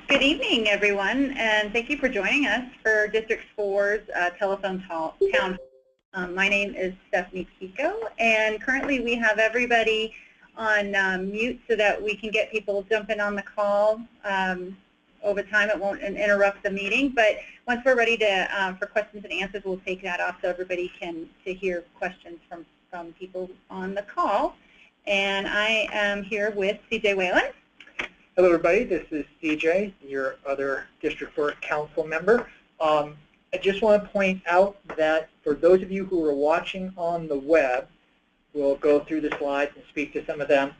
Good evening, everyone, and thank you for joining us for District 4's telephone town. My name is Stephanie Pico, and currently we have everybody on mute so that we can get people jumping on the call. Over time, it won't interrupt the meeting, but once we're ready to for questions and answers, we'll take that off so everybody can hear questions from people on the call. And I am here with CJ Whalen. Hello, everybody. This is CJ, your other District 4 Council member. I just want to point out that for those of you who are watching on the web, we'll go through the slides and speak to some of them.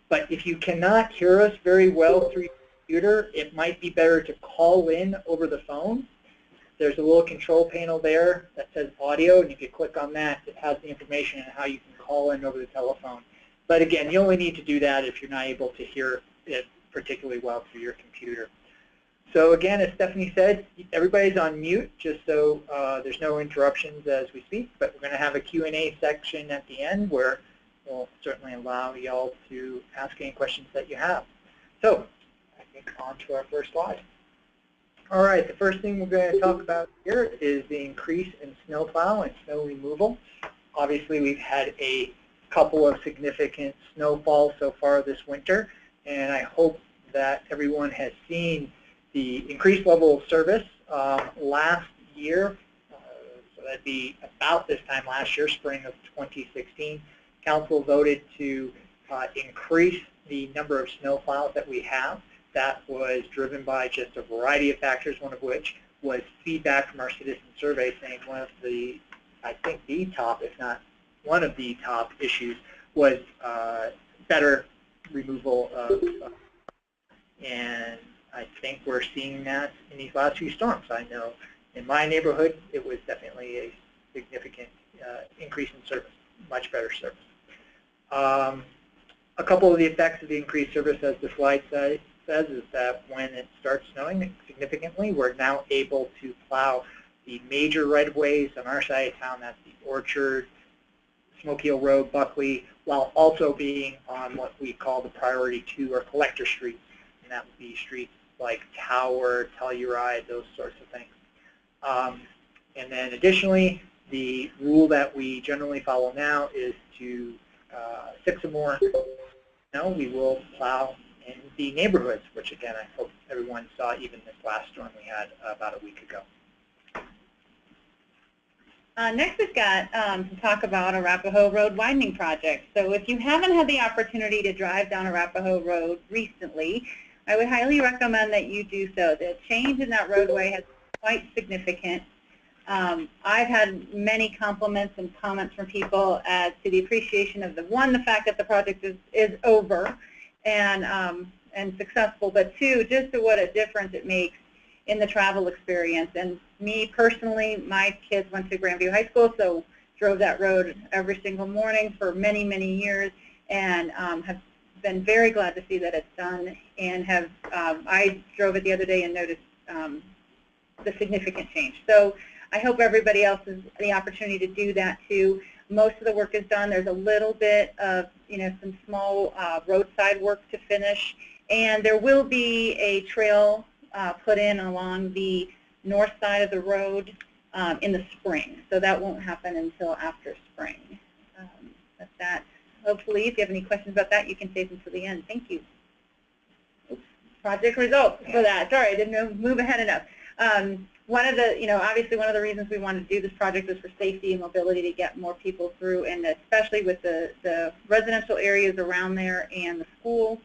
But if you cannot hear us very well through your computer, it might be better to call in over the phone. There's a little control panel there that says audio, and if you click on that, it has the information on how you can call in over the telephone. But again, you only need to do that if you're not able to hear it particularly well through your computer. So again, as Stephanie said, everybody's on mute just so there's no interruptions as we speak, but we're going to have a Q&A section at the end where we'll certainly allow y'all to ask any questions that you have. So I think on to our first slide. All right, the first thing we're going to talk about here is the increase in snowplow and snow removal. Obviously, we've had a couple of significant snowfalls so far this winter, and I hope that everyone has seen the increased level of service. Last year, so that'd be about this time last year, spring of 2016, Council voted to increase the number of snowplows that we have. That was driven by just a variety of factors, one of which was feedback from our citizen survey saying one of the, I think the top, if not one of the top issues was better removal of and I think we're seeing that in these last few storms. I know in my neighborhood it was definitely a significant increase in service, much better service. A couple of the effects of the increased service, as the slide says, is that when it starts snowing significantly, we're now able to plow the major right-of-ways on our side of town. That's the Orchard, Smoky Hill Road, Buckley, while also being on what we call the Priority 2 or collector streets. And that would be streets like Tower, Telluride, those sorts of things. And then additionally, the rule that we generally follow now is to 6 or more snow, we will plow in the neighborhoods, which again, I hope everyone saw even this last storm we had about a week ago. Next, we've got to talk about Arapahoe Road Widening Project. So if you haven't had the opportunity to drive down Arapahoe Road recently, I would highly recommend that you do so. The change in that roadway has been quite significant. I've had many compliments and comments from people as to the appreciation of the fact that the project is over and successful, but two, just to what a difference it makes in the travel experience. And me personally, my kids went to Grandview High School, so drove that road every single morning for many, many years, and have been very glad to see that it's done. And have I drove it the other day and noticed the significant change. So I hope everybody else has the opportunity to do that too. Most of the work is done. There's a little bit of some small roadside work to finish, and there will be a trail put in along the north side of the road in the spring. So that won't happen until after spring. But that, hopefully, if you have any questions about that, you can save them to the end. Thank you. Oops. Project results for that. Sorry, I didn't move ahead enough. One of the, obviously one of the reasons we wanted to do this project was for safety and mobility to get more people through, and especially with the residential areas around there and the schools,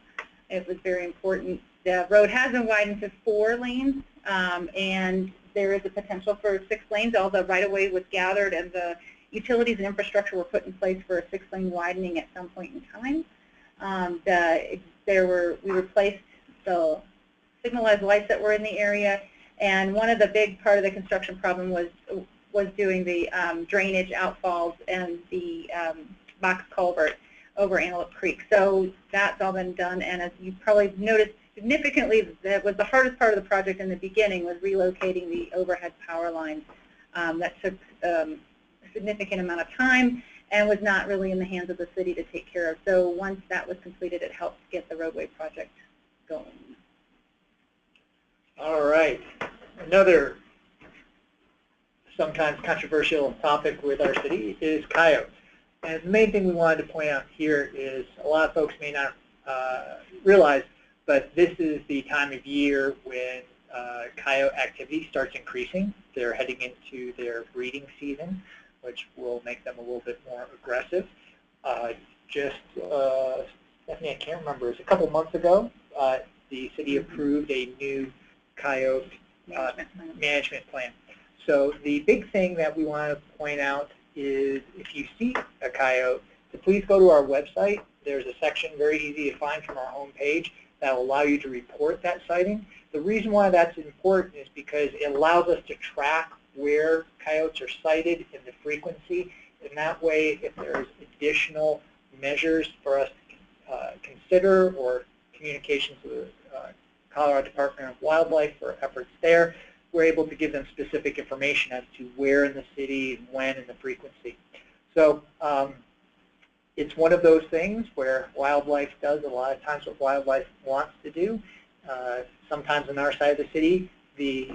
it was very important. The road has been widened to 4 lanes, and there is a potential for 6 lanes. All the right-of-way was gathered, and the utilities and infrastructure were put in place for a 6-lane widening at some point in time. We replaced the signalized lights that were in the area, and one of the big part of the construction problem was doing the drainage outfalls and the box culvert over Antelope Creek. So that's all been done, and as you probably noticed significantly, that was the hardest part of the project in the beginning, was relocating the overhead power lines. That took a significant amount of time and was not really in the hands of the city to take care of. So once that was completed, it helped get the roadway project going. Another sometimes controversial topic with our city is coyotes. And the main thing we wanted to point out here is a lot of folks may not realize, but this is the time of year when coyote activity starts increasing. They're heading into their breeding season, which will make them a little bit more aggressive. Stephanie, I can't remember, it was a couple months ago, the city approved a new coyote management plan. So the big thing that we want to point out is if you see a coyote, to please go to our website. There's a section very easy to find from our homepage that will allow you to report that sighting. The reason why that's important is because it allows us to track where coyotes are sighted and the frequency. And that way, if there's additional measures for us to consider or communications with the Colorado Department of Wildlife or efforts there, we're able to give them specific information as to where in the city, and when, and the frequency. So it's one of those things where wildlife does a lot of times what wildlife wants to do. Sometimes on our side of the city, the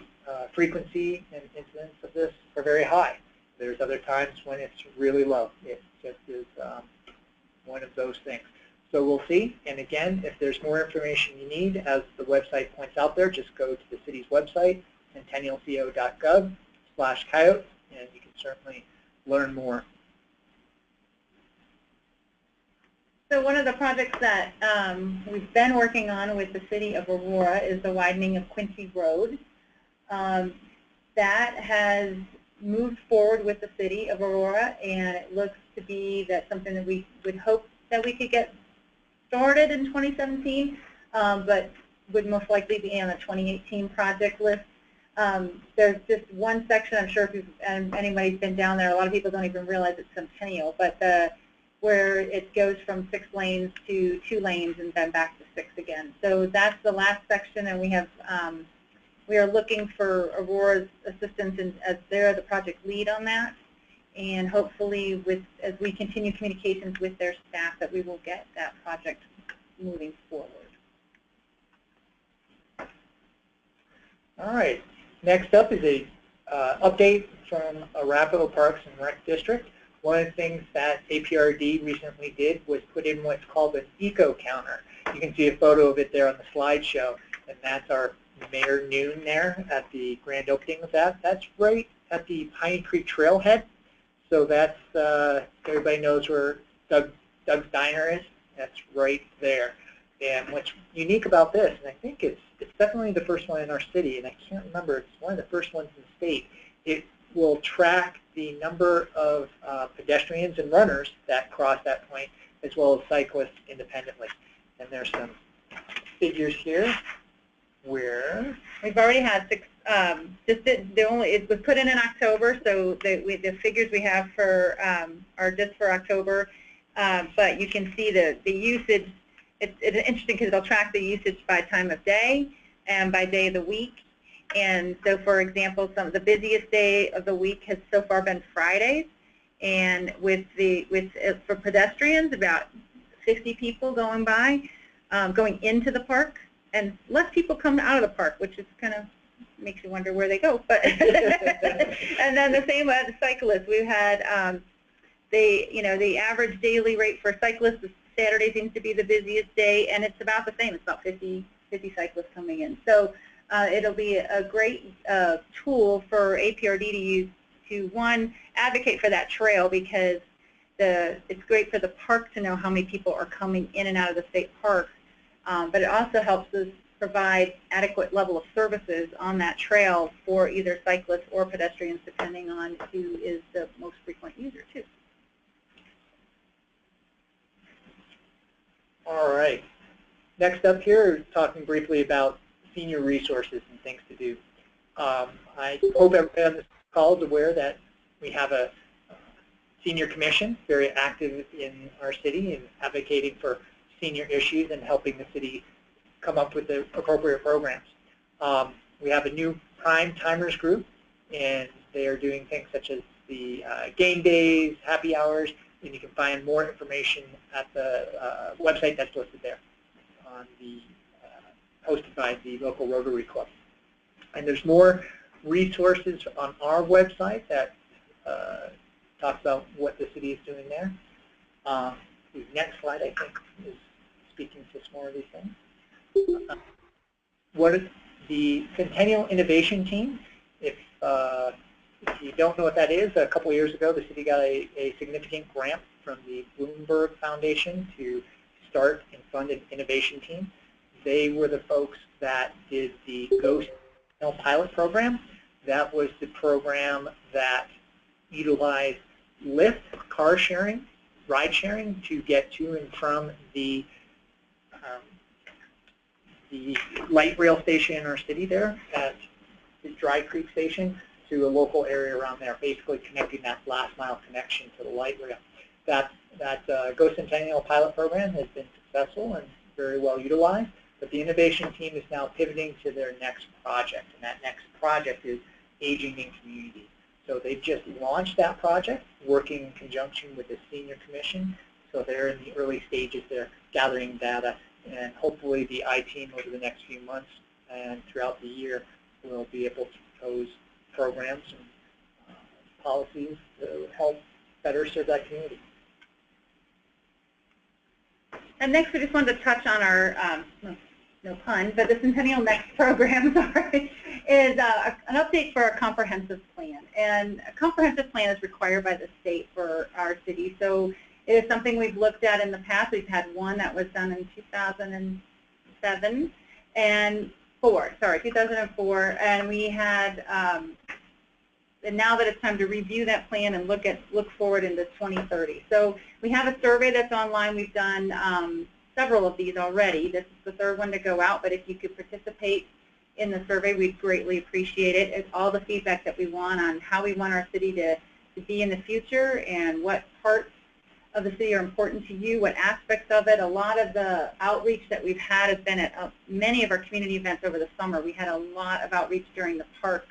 frequency and incidence of this are very high. There's other times when it's really low. It just is one of those things. So we'll see. And again, if there's more information you need, as the website points out there, just go to the city's website, centennialco.gov/coyotes, and you can certainly learn more. So one of the projects that we've been working on with the city of Aurora is the widening of Quincy Road. That has moved forward with the city of Aurora, and it looks to be that something that we would hope that we could get started in 2017, but would most likely be on a 2018 project list. There's just one section, I'm sure if anybody's been down there, a lot of people don't even realize it's Centennial, but where it goes from 6 lanes to 2 lanes and then back to 6 again. So that's the last section, and we have we are looking for Aurora's assistance as they're the project lead on that, and hopefully as we continue communications with their staff that we will get that project moving forward. All right. Next up is a update from Arapahoe Parks and Rec District. One of the things that APRD recently did was put in what's called an Eco-Counter. You can see a photo of it there on the slideshow, and that's our Mayor Noon there at the grand opening of that. That's right at the Piney Creek Trailhead. So that's, everybody knows where Doug's Diner is. That's right there. And what's unique about this, and I think it's definitely the first one in our city, and I can't remember, it's one of the first ones in the state, it will track the number of pedestrians and runners that cross that point, as well as cyclists independently. And there's some figures here where we've already had 6. It was put in October, so the figures we have for are just for October. But you can see the usage. It's interesting because it'll track the usage by time of day and by day of the week. And so, for example, the busiest day of the week has so far been Fridays, and for pedestrians, about 50 people going by, going into the park, and less people come out of the park, which is kind of makes you wonder where they go. But and then the same with cyclists. We've had the average daily rate for cyclists, Saturday seems to be the busiest day, and it's about the same. It's about 50 cyclists coming in. So it'll be a great tool for APRD to use to, one, advocate for that trail, because it's great for the park to know how many people are coming in and out of the state park, but it also helps us provide adequate level of services on that trail for either cyclists or pedestrians, depending on who is the most frequent user, too. All right. Next up here, talking briefly about senior resources and things to do. I hope everybody on this call is aware that we have a senior commission, very active in our city and advocating for senior issues and helping the city come up with the appropriate programs. We have a new Prime Timers group, and they are doing things such as the game days, happy hours, and you can find more information at the website that's listed there, on the hosted by the local Rotary Club. And there's more resources on our website that talks about what the city is doing there. The next slide, I think, is speaking to some more of these things. What is the Centennial Innovation Team? If you don't know what that is, a couple of years ago, the city got a significant grant from the Bloomberg Foundation to start and fund an innovation team. They were the folks that did the Ghost pilot program. That was the program that utilized Lyft, car sharing, ride sharing, to get to and from the light rail station in our city there at the Dry Creek Station to a local area around there, basically connecting that last mile connection to the light rail. That Go Centennial pilot program has been successful and very well utilized, but the innovation team is now pivoting to their next project, and that next project is aging in communities. So they've just launched that project, working in conjunction with the senior commission. So they're in the early stages. They're gathering data, and hopefully the I-team over the next few months and throughout the year will be able to propose programs and policies to help better serve that community. And next, we just wanted to touch on our, no pun, but the Centennial NEXT program, sorry, is an update for our comprehensive plan. And a comprehensive plan is required by the state for our city. So it is something we've looked at in the past. We've had one that was done in 2007 and 2004, and we had, and now that it's time to review that plan and look forward into 2030. So we have a survey that's online. We've done several of these already. This is the third one to go out, but if you could participate in the survey, we'd greatly appreciate it. It's all the feedback that we want on how we want our city to be in the future and what parts of the city are important to you, what aspects of it. A lot of the outreach that we've had has been at many of our community events over the summer. We had a lot of outreach during the park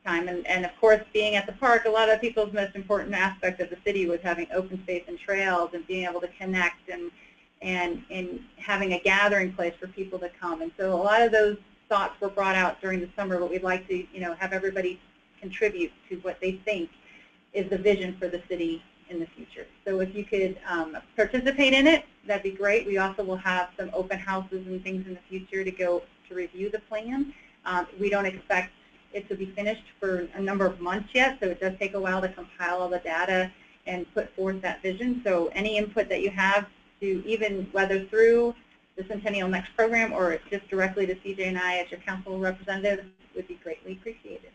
time, and of course, being at the park, a lot of people's most important aspect of the city was having open space and trails and being able to connect and having a gathering place for people to come. And so a lot of those thoughts were brought out during the summer, but we'd like to, have everybody contribute to what they think is the vision for the city in the future. So if you could participate in it, that'd be great. We also will have some open houses and things in the future to go to review the plan. We don't expect it to be finished for a number of months yet, so it does take a while to compile all the data and put forth that vision. So any input that you have, to even whether through the Centennial NEXT program or just directly to CJ and I as your council representative, would be greatly appreciated.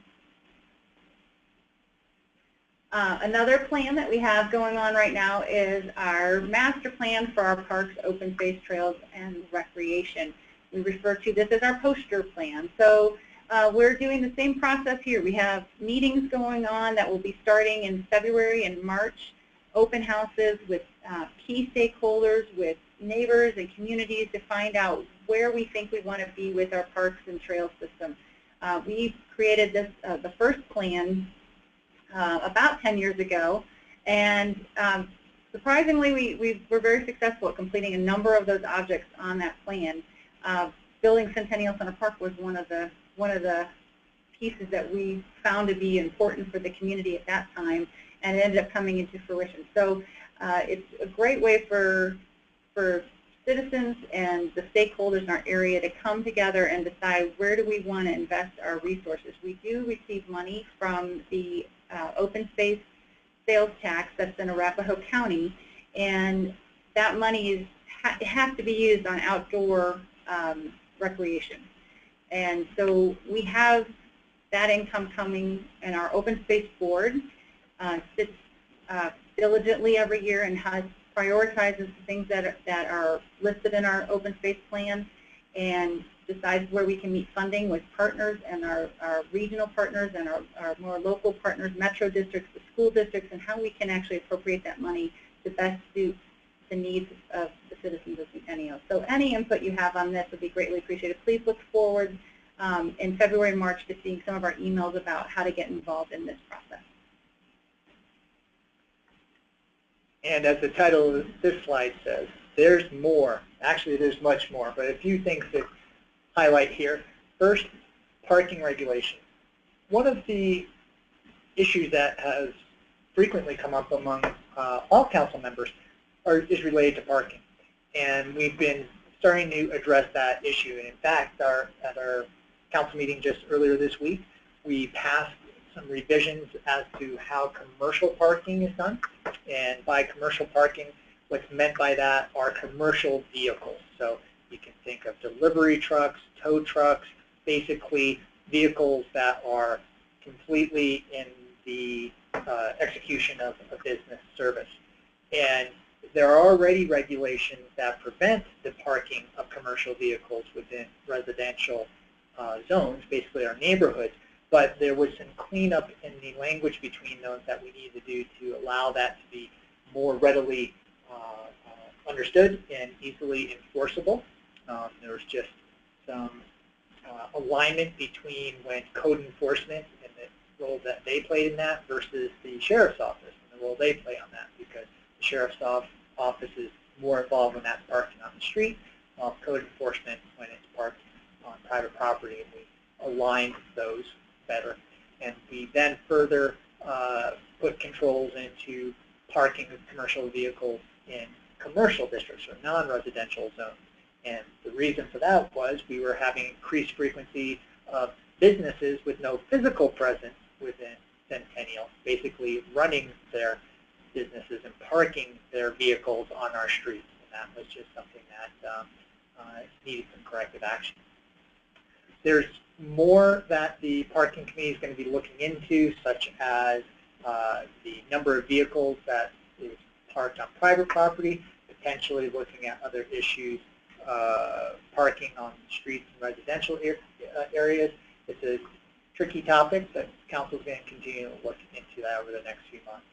Another plan that we have going on right now is our master plan for our parks, open space, trails, and recreation. We refer to this as our poster plan. So we're doing the same process here. We have meetings going on that will be starting in February and March, open houses with key stakeholders, with neighbors and communities to find out where we think we want to be with our parks and trail system. We created this, the first plan about 10 years ago, and surprisingly we were very successful at completing a number of those objects on that plan. Building Centennial Center Park was one of the pieces that we found to be important for the community at that time, and it ended up coming into fruition. So it's a great way for citizens and the stakeholders in our area to come together and decide where do we want to invest our resources. We do receive money from the open space sales tax that's in Arapahoe County, and that money has to be used on outdoor recreation. And so we have that income coming, and our open space board sits diligently every year and prioritizes the things that are listed in our open space plan and decides where we can meet funding with partners and our regional partners and our more local partners, metro districts, the school districts, and how we can actually appropriate that money to best suit the needs of the citizens of Centennial. So any input you have on this would be greatly appreciated. Please look forward in February and March to seeing some of our emails about how to get involved in this process. And as the title of this slide says, there's more. Actually, there's much more, but a few things to highlight here. First, parking regulations. one of the issues that has frequently come up among all council members is related to parking. And we've been starting to address that issue. And in fact, at our council meeting just earlier this week, we passed some revisions as to how commercial parking is done. And by commercial parking, what's meant by that are commercial vehicles. So you can think of delivery trucks, tow trucks, basically vehicles that are completely in the execution of a business service. And there are already regulations that prevent the parking of commercial vehicles within residential zones, basically our neighborhoods, but there was some cleanup in the language between those that we need to do to allow that to be more readily understood and easily enforceable. There was just some alignment between when code enforcement and the role that they played in that versus the sheriff's office and the role they play on that, because the sheriff's office is more involved when that's parking on the street, while code enforcement when it's parked on private property, and we aligned those better. And we then further put controls into parking of commercial vehicles in commercial districts or non-residential zones. And the reason for that was we were having increased frequency of businesses with no physical presence within Centennial, basically running their businesses and parking their vehicles on our streets. And that was just something that needed some corrective action. There's more that the parking committee is going to be looking into, such as the number of vehicles that is parked on private property, potentially looking at other issues, parking on streets and residential areas. It's a tricky topic that Council is going to continue to look into that over the next few months.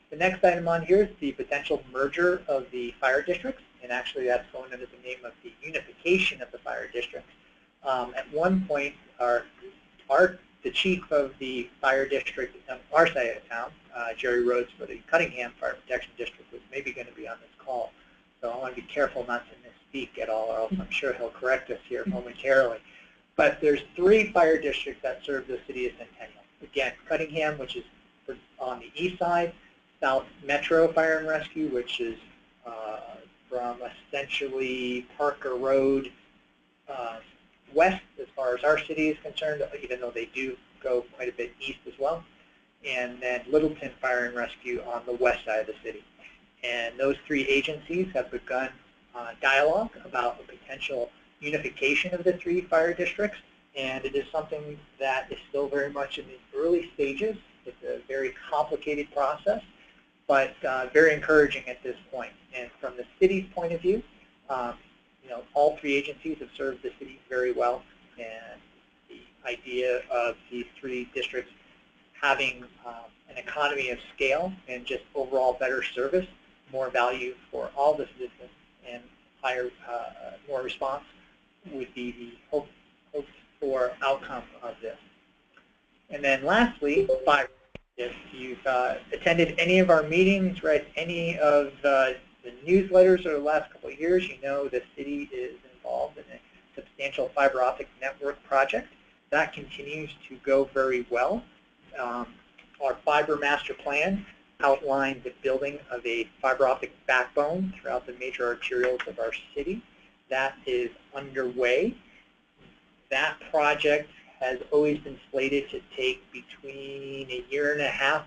The next item on here is the potential merger of the fire districts, and actually that's going under the name of the unification of the fire districts. At one point, the chief of the fire district on our side of town, Jerry Rhodes for the Cunningham Fire Protection District, was maybe going to be on this call. So I want to be careful not to misspeak at all, or else I'm sure he'll correct us here momentarily. But there's 3 fire districts that serve the city of Centennial. Again, Cunningham, which is on the east side, South Metro Fire and Rescue, which is from essentially Parker Road west as far as our city is concerned, even though they do go quite a bit east as well. And then Littleton Fire and Rescue on the west side of the city. And those 3 agencies have begun dialogue about the potential unification of the 3 fire districts, and it is something that is still very much in the early stages. It's a very complicated process, but very encouraging at this point. And from the city's point of view, all 3 agencies have served the city very well, and the idea of these 3 districts having an economy of scale and just overall better service, more value for all the citizens, and higher, more response would be the hoped for outcome of this. And then lastly, if you've attended any of our meetings, read any of the newsletters over the last couple of years, you know the city is involved in a substantial fiber optic network project. That continues to go very well. Our fiber master plan outlined the building of a fiber optic backbone throughout the major arterials of our city. That is underway. That project has always been slated to take between 1.5 years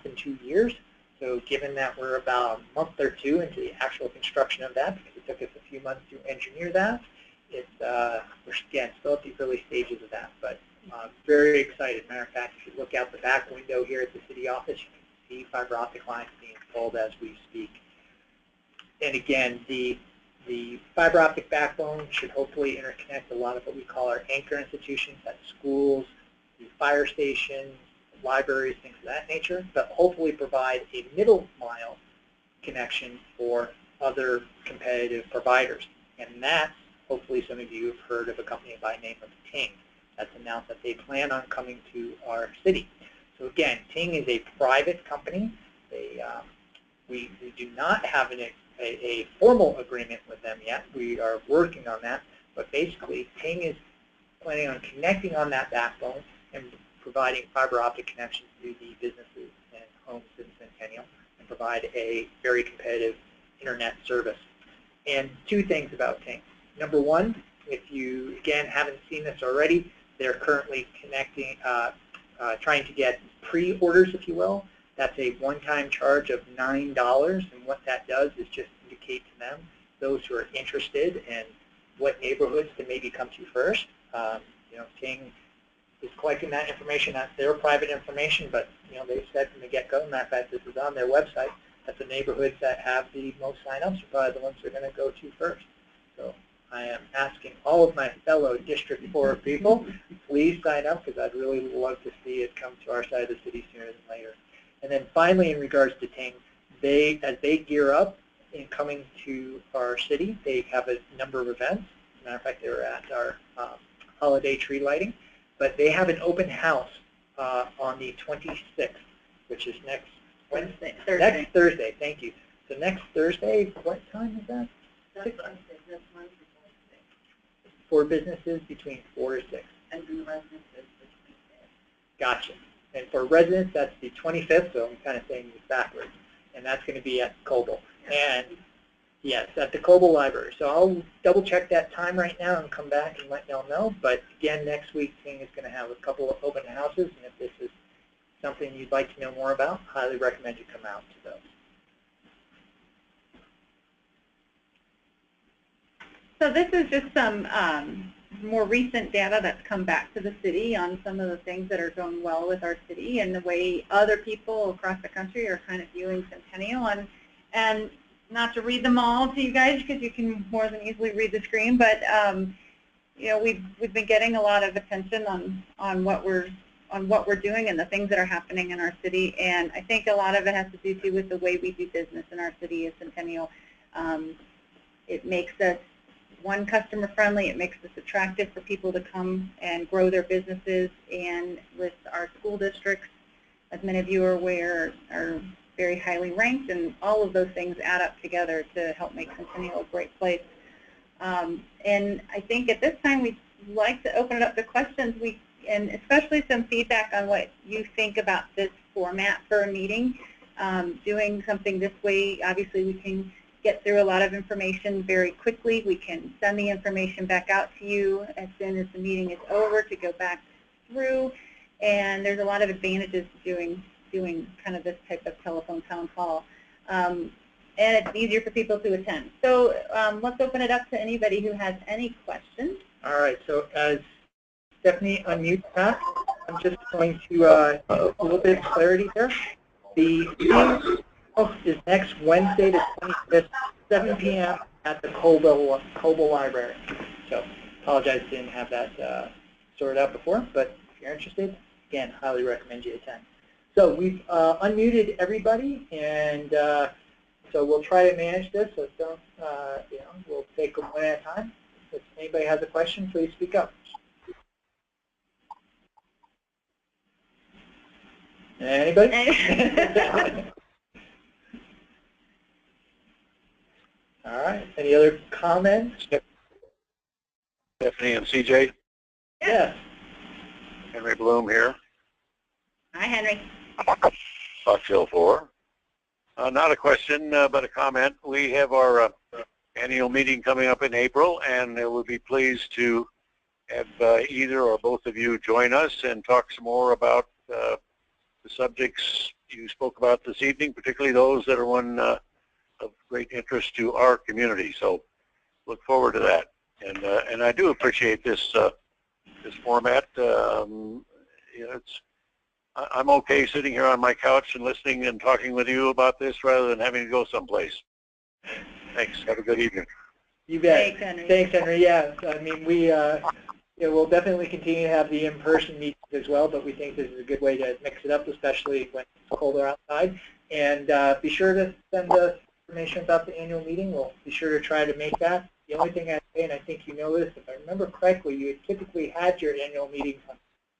and 2 years. So given that we're about a month or 2 into the actual construction of that, because it took us a few months to engineer that, we're again still at the early stages of that, but very excited. Matter of fact, if you look out the back window here at the city office, you can see fiber optic lines being pulled as we speak. And again, the fiber optic backbone should hopefully interconnect a lot of what we call our anchor institutions, that's schools, the fire stations, libraries, things of that nature, but hopefully provide a middle mile connection for other competitive providers. And that's, hopefully some of you have heard of a company by the name of Ting that's announced that they plan on coming to our city. So again, Ting is a private company. We do not have a formal agreement with them yet. We are working on that, but basically Ting is planning on connecting on that backbone and providing fiber optic connections to the businesses and homes in Centennial and provide a very competitive internet service. And two things about Ting. Number one, if you, again, haven't seen this already, they're currently connecting, trying to get pre-orders, if you will. That's a one-time charge of $9, and what that does is just indicate to them, those who are interested, in what neighborhoods to maybe come to first. You know, Ting is collecting that information. That's their private information, but you know, they've said from the get-go, matter of fact, this is on their website, that the neighborhoods that have the most sign-ups are probably the ones they're going to go to first. So I am asking all of my fellow District 4 people, please sign up, because I'd really love to see it come to our side of the city sooner than later. And then finally, in regards to Ting, as they gear up in coming to our city, they have a number of events. As a matter of fact, they were at our holiday tree lighting, but they have an open house on the 26th, which is next Wednesday. Next Thursday, thank you. So next Thursday, what time is that? That's Wednesday. For businesses between 4 to 6. And for residents, it's the 25th. Gotcha. And for residents, that's the 25th, so I'm kind of saying this backwards. And that's going to be at Coble. And yes, at the Coble Library. So I'll double check that time right now and come back and let y'all know. But again, next week, Ting is going to have a couple of open houses. And if this is something you'd like to know more about, highly recommend you come out to those. So this is just some more recent data that's come back to the city on some of the things that are going well with our city and the way other people across the country are kind of viewing Centennial. And not to read them all to you guys, because you can more than easily read the screen, but you know, we've been getting a lot of attention on what we're doing and the things that are happening in our city. And I think a lot of it has to do too with the way we do business in our city as Centennial. It makes us customer friendly. It makes us attractive for people to come and grow their businesses, and with our school districts, as many of you are aware, are very highly ranked, and all of those things add up together to help make Centennial a great place. And I think at this time we'd like to open it up to questions, and especially some feedback on what you think about this format for a meeting. Doing something this way, obviously we can get through a lot of information very quickly. We can send the information back out to you as soon as the meeting is over to go back through, and there's a lot of advantages to doing kind of this type of telephone town hall. And it's easier for people to attend. So let's open it up to anybody who has any questions. All right, so as Stephanie unmutes that, I'm just going to a little bit of clarity here. The meeting is next Wednesday, the 25th, 7 p.m. at the Coble Library. So apologize, didn't have that sorted out before, but if you're interested, again, highly recommend you attend. So we've unmuted everybody, and so we'll try to manage this. So don't, you know, we'll take them one at a time. If anybody has a question, please speak up. Anybody? All right. Any other comments? Stephanie and CJ? Yes. Henry Bloom here. Hi, Henry. Foxhill 4. Not a question, but a comment. We have our annual meeting coming up in April, and we'll be pleased to have either or both of you join us and talk some more about the subjects you spoke about this evening, particularly those that are one of great interest to our community. So look forward to that. And I do appreciate this this format. You know, I'm okay sitting here on my couch and listening and talking with you about this rather than having to go someplace. Thanks. Have a good evening. You bet. Thanks, Henry. Thanks, Henry. Yeah, I mean, we'll definitely continue to have the in-person meetings as well, but we think this is a good way to mix it up, especially when it's colder outside. And be sure to send us information about the annual meeting. We'll be sure to try to make that. The only thing I'd say, and I think you know this, if I remember correctly, you typically had your annual meetings on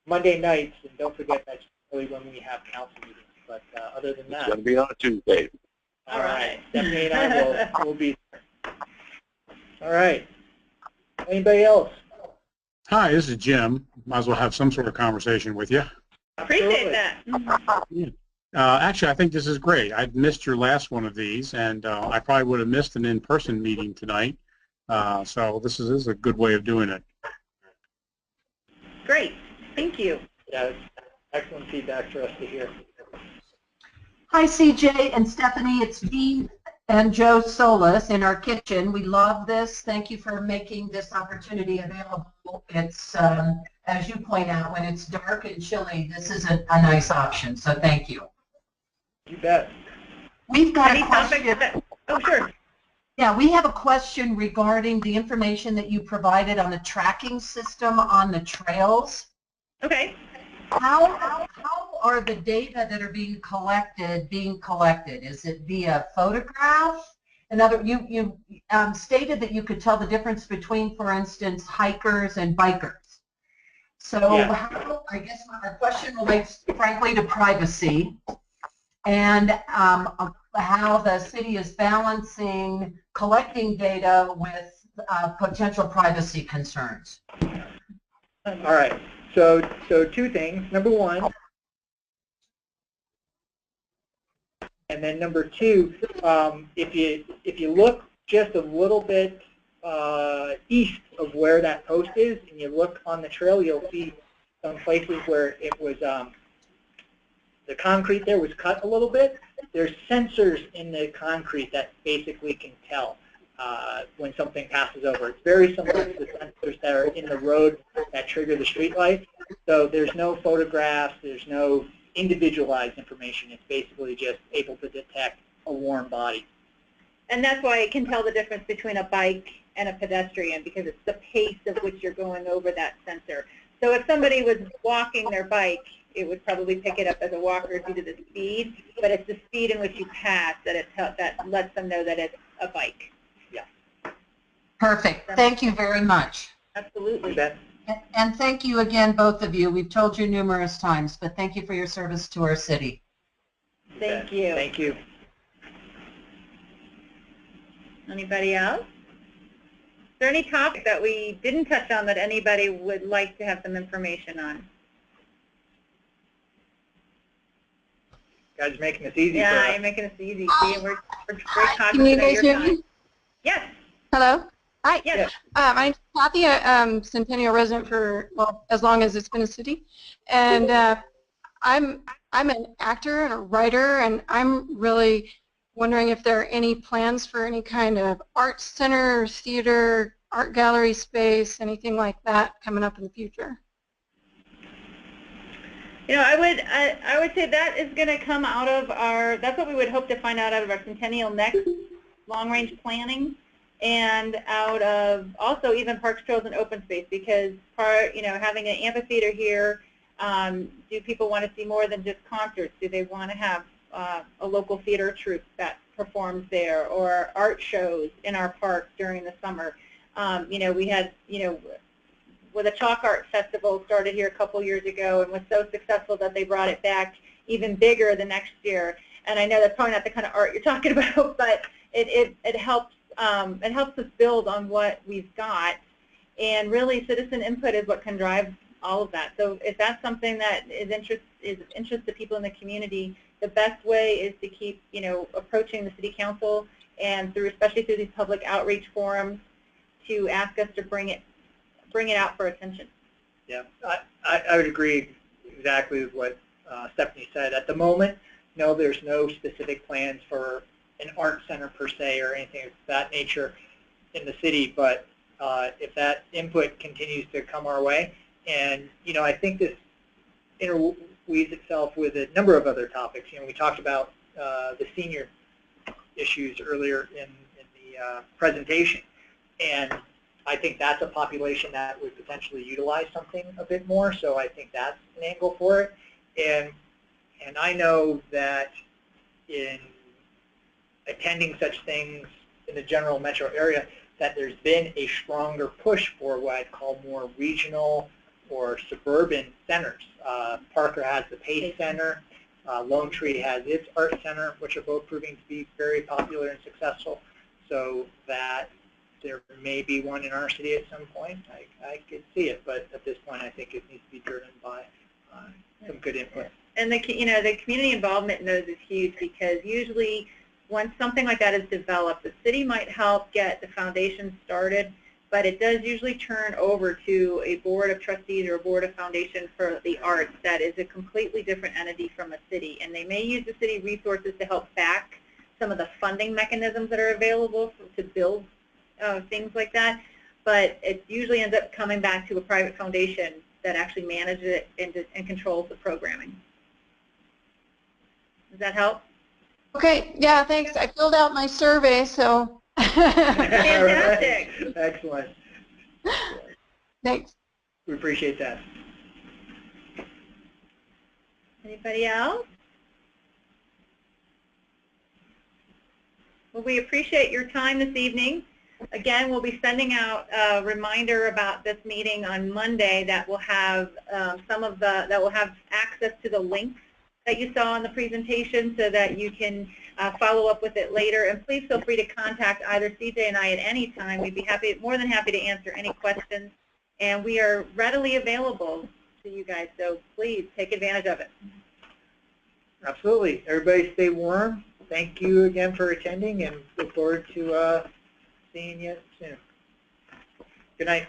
Monday nights, and don't forget that's really when we have council meetings. But other than that, it's going to be on a Tuesday. All right, Stephanie and I will be there. All right. Anybody else? Hi, this is Jim. Might as well have some sort of conversation with you. Appreciate that. Yeah. Actually, I think this is great. I missed your last one of these, and I probably would have missed an in-person meeting tonight. So this is a good way of doing it. Great. Thank you. Yeah, it's excellent feedback for us to hear. Hi, CJ and Stephanie. It's Dee and Joe Solis in our kitchen. We love this. Thank you for making this opportunity available. It's, as you point out, when it's dark and chilly, this is a nice option. So thank you. You bet. We've got Any a question. oh, sure. Yeah, we have a question regarding the information that you provided on the tracking system on the trails. Okay. How are the data that are being collected? Is it via photograph? You stated that you could tell the difference between, for instance, hikers and bikers. So yeah. I guess my question relates, frankly, to privacy and how the city is balancing collecting data with potential privacy concerns. All right. So two things. Number one, and then number two, if you look just a little bit east of where that post is, and you look on the trail, you'll see some places where it was the concrete there was cut a little bit. There's sensors in the concrete that basically can tell when something passes over. It's very similar to the sensors that are in the road that trigger the street lights. So there's no photographs, there's no individualized information. It's basically just able to detect a warm body. And that's why it can tell the difference between a bike and a pedestrian, because it's the pace of which you're going over that sensor. So if somebody was walking their bike, it would probably pick it up as a walker due to the speed, but it's the speed in which you pass that lets them know that it's a bike. Yeah. Perfect. Thank you very much. Absolutely. You bet. And thank you again, both of you. We've told you numerous times, but thank you for your service to our city. Thank you. Thank you. Anybody else? Is there any topic that we didn't touch on that anybody would like to have some information on? You guys are making this easy yeah, for us. you're making this easy. See, we're very cognizant Can you guys of your hear time. me? Yes. Hello? Hi. Yes. My name's Kathy, Centennial resident for, well, as long as it's been a city. And I'm an actor and a writer, and I'm really wondering if there are any plans for any kind of art center, theater, art gallery space, anything like that coming up in the future. You know, I would say that is going to come out of our, that's what we would hope to find out of our Centennial NEXT long-range planning, and out of also even parks, trails, and open space, because having an amphitheater here, do people want to see more than just concerts? Do they want to have a local theater troupe that performs there, or art shows in our park during the summer? We had, with a chalk art festival started here a couple years ago and was so successful that they brought it back even bigger the next year. And I know that's probably not the kind of art you're talking about, but it helps us build on what we've got, and really citizen input is what can drive all of that. So if that's something that is interest to people in the community, the best way is to keep approaching the city council, and especially through these public outreach forums, to ask us to bring it out for attention. Yeah, I would agree exactly with what Stephanie said. At the moment, no, there's no specific plans for an art center per se or anything of that nature in the city, but if that input continues to come our way, and I think this interweaves itself with a number of other topics. We talked about the senior issues earlier in the presentation, and I think that's a population that would potentially utilize something a bit more, so I think that's an angle for it. And I know that in attending such things in the general metro area, that there's been a stronger push for what I'd call more regional or suburban centers. Parker has the Pace Center, Lone Tree has its art center, which are both proving to be very popular and successful, so that there may be one in our city at some point. I could see it, but at this point I think it needs to be driven by some good input. And the community involvement in those is huge, because usually once something like that is developed, the city might help get the foundation started, but it does usually turn over to a board of trustees or a board of foundation for the arts that is a completely different entity from a city, and they may use the city resources to help back some of the funding mechanisms that are available to build things like that, but it usually ends up coming back to a private foundation that actually manages it and controls the programming. Does that help? Okay, yeah, thanks. I filled out my survey, so. Fantastic. Right. Excellent. Thanks. We appreciate that. Anybody else? Well, we appreciate your time this evening. Again, we'll be sending out a reminder about this meeting on Monday that will have access to the links that you saw in the presentation, so that you can follow up with it later. And please feel free to contact either CJ and I at any time. We'd be more than happy to answer any questions, and we are readily available to you guys. So please take advantage of it. Absolutely. Everybody, stay warm. Thank you again for attending, and look forward to seeing you soon. Good night.